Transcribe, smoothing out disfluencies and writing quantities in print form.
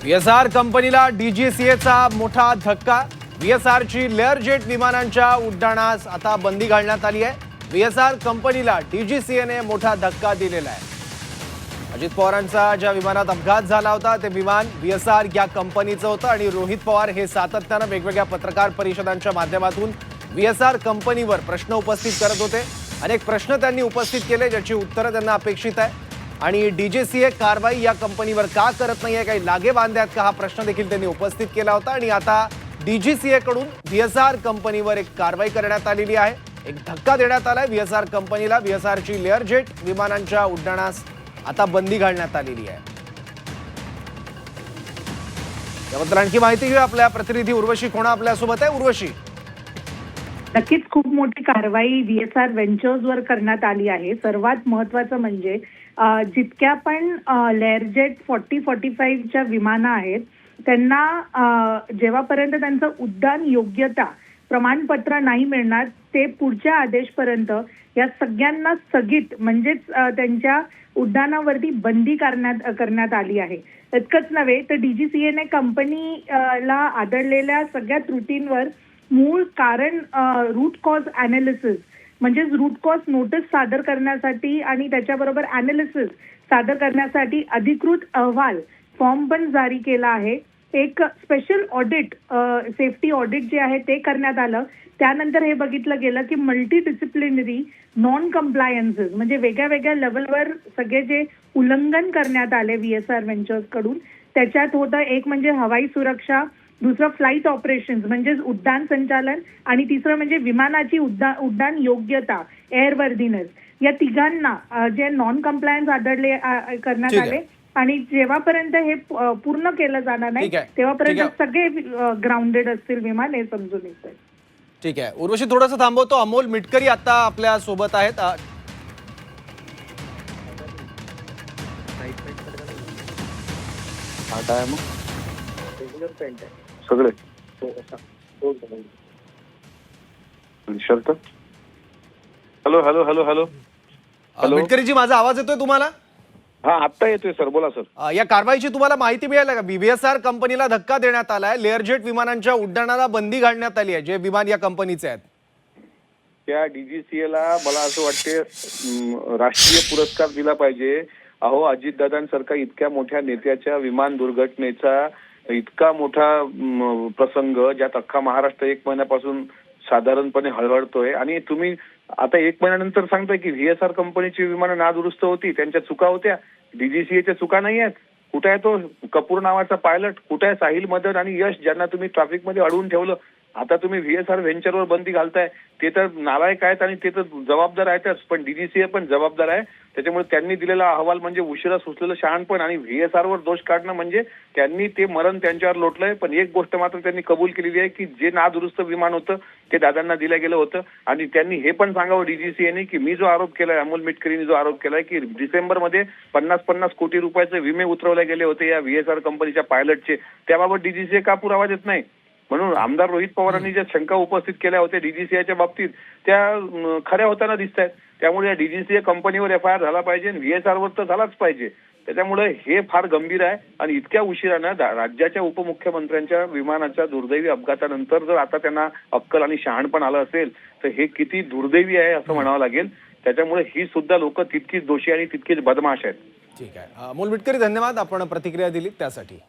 VSR कंपनीला DGCAचा मोठा धक्का। VSR ची लेअर जेट विमानांच्या उड्डाणास आता बंदी घालण्यात आली आहे। VSR कंपनीला DGCA ने मोठा धक्का दिलेला आहे। अजित पवारांचा ज्या विमानात अपघात झाला होता ते विमान VSR या कंपनीचं होतं आणि रोहित पवार हे सातत्याने वेगवेगळ्या पत्रकार परिषदांच्या माध्यमातून VSR कंपनीवर प्रश्न उपस्थित करत होते। अनेक प्रश्न त्यांनी उपस्थित केले ज्याची उत्तरे त्यांना अपेक्षित आहे आणि DGCA कारवाई या कंपनीवर का करत नाहीये, काही लागेबांधे आहेत का, हा प्रश्न देखील त्यांनी उपस्थित केला होता। आणि आता DGCA कडून VSR कंपनीवर एक कारवाई करण्यात आलेली आहे, एक धक्का देण्यात आलाय VSR कंपनीला। VSR ची लेअर जेट विमानांच्या उड्डाणास आता बंदी घालण्यात आलेली आहे। याबद्दल आणखी माहिती घेऊया, आपल्या प्रतिनिधी उर्वशी खोणा आपल्या सोबत आहे। उर्वशी, नक्कीच खूप मोठी कारवाई VSR व्हेंचर्स वर करण्यात आली आहे। सर्वात महत्त्वाचं म्हणजे जितक्या पण लेअर जेट 40-45 च्या विमानं आहेत त्यांना जेव्हापर्यंत त्यांचं उड्डाण योग्यता प्रमाणपत्र नाही मिळणार ते पुढच्या आदेशपर्यंत या सगळ्यांना स्थगित म्हणजेच त्यांच्या उड्डाणावरती बंदी करण्यात आली आहे। इतकंच नव्हे तर DGCA ने कंपनीला आढळलेल्या सगळ्या त्रुटींवर मूळ कारण रूट कॉज अनालिसिस म्हणजे रूट कॉज नोटीस सादर करण्यासाठी आणि त्याच्याबरोबर अनालिसिस सादर करण्यासाठी अधिकृत अहवाल फॉर्म पण जारी केला आहे। एक स्पेशल ऑडिट सेफ्टी ऑडिट जे आहे ते करण्यात आलं। त्यानंतर हे बघितलं गेलं की मल्टी डिसिप्लिनरी नॉन कम्प्लायन्सेस म्हणजे वेगळ्या वेगळ्या लेवलवर सगळे जे उल्लंघन करण्यात आले VSR व्हेंचर्स कडून त्याच्यात होतं एक म्हणजे हवाई सुरक्षा, दुसरं फ्लाईट ऑपरेशन्स म्हणजे उड्डाण संचालन आणि तिसरं म्हणजे विमानाची उड्डाण योग्यता एअरवर्दीनेस। या तिघांना जे नॉन कम्प्लायन्स आढळले करण्यात आले आणि जेव्हापर्यंत हे पूर्ण केलं जाणार नाही तेव्हापर्यंत सगळे ग्राउंडेड असतील विमान हे समजून येतं। ठीक आहे उर्वशी, थोडंसं थांबवतो। अमोल मिटकरी आता आपल्या सोबत आहेत। सगळे shirt. Hello hello hello hello hello Mitkariji, माझा आवाज येतोय तुम्हाला? हा आत्ता येतोय सर, बोला सर। या कारवाईची तुम्हाला माहिती मिळाली का? VSR कंपनीला धक्का देण्यात आलाय, लेअर जेट विमानांच्या उड्डाणाला बंदी घालण्यात आली आहे, जे विमान या कंपनीचे आहेत। त्या DGCA ला मला असं वाटते राष्ट्रीय पुरस्कार दिला पाहिजे। अहो, अजितदादांसारखा इतक्या मोठ्या नेत्याच्या विमान दुर्घटनेचा इतका मोठा प्रसंग ज्यात अख्खा महाराष्ट्र एक महिन्यापासून साधारणपणे हळहळतोय आणि तुम्ही आता एक महिन्यानंतर सांगताय की VSR कंपनीची विमानं नादुरुस्त होती, त्यांच्या चुका होत्या। DGCAच्या चुका नाही आहेत। कुठे आहे तो कपूर नावाचा पायलट? कुठे आहे साहिल मदन आणि यश ज्यांना तुम्ही ट्रॅफिकमध्ये अडवून ठेवलं? आता तुम्ही VSR व्हेंचरवर बंदी घालताय। ते तर नालायक आहेत आणि ते तर जबाबदार आहेतच, पण DGCA पण जबाबदार आहे। त्याच्यामुळे त्यांनी दिलेला अहवाल म्हणजे उशिरा सुचलेलं शहाणपण आणि VSR वर दोष काढणं म्हणजे त्यांनी ते मरण त्यांच्यावर लोटलंय। पण एक गोष्ट मात्र त्यांनी कबूल केलेली आहे की जे नादुरुस्त विमान होतं ते दादांना दिलं गेलं होतं आणि त्यांनी हे पण सांगावं DGCA ने की मी जो आरोप केलाय, अमोल मिटकरींनी जो आरोप केलाय की डिसेंबरमध्ये 50-50 कोटी रुपयाचे विमे उतरवले गेले होते या VSR कंपनीच्या पायलटचे, त्याबाबत DGCA का पुरावा देत नाही? म्हणून आमदार रोहित पवारांनी ज्या शंका उपस्थित केल्या होत्या DGCAच्या बाबतीत त्या खऱ्या होताना दिसत आहेत। त्यामुळे या DGCA कंपनीवर FIR झाला पाहिजे आणि VSR वर तर झालाच पाहिजे। त्याच्यामुळे हे फार गंभीर आहे आणि इतक्या उशिरानं राज्याच्या उपमुख्यमंत्र्यांच्या विमानाच्या दुर्दैवी अपघातानंतर जर आता त्यांना अक्कल आणि शहाणपण आलं असेल तर हे किती दुर्दैवी आहे असं म्हणावं लागेल। त्याच्यामुळे ही सुद्धा लोक तितकीच दोषी आणि तितकीच बदमाश आहेत। ठीक आहे अमोल मिटकरी, धन्यवाद, आपण प्रतिक्रिया दिली त्यासाठी।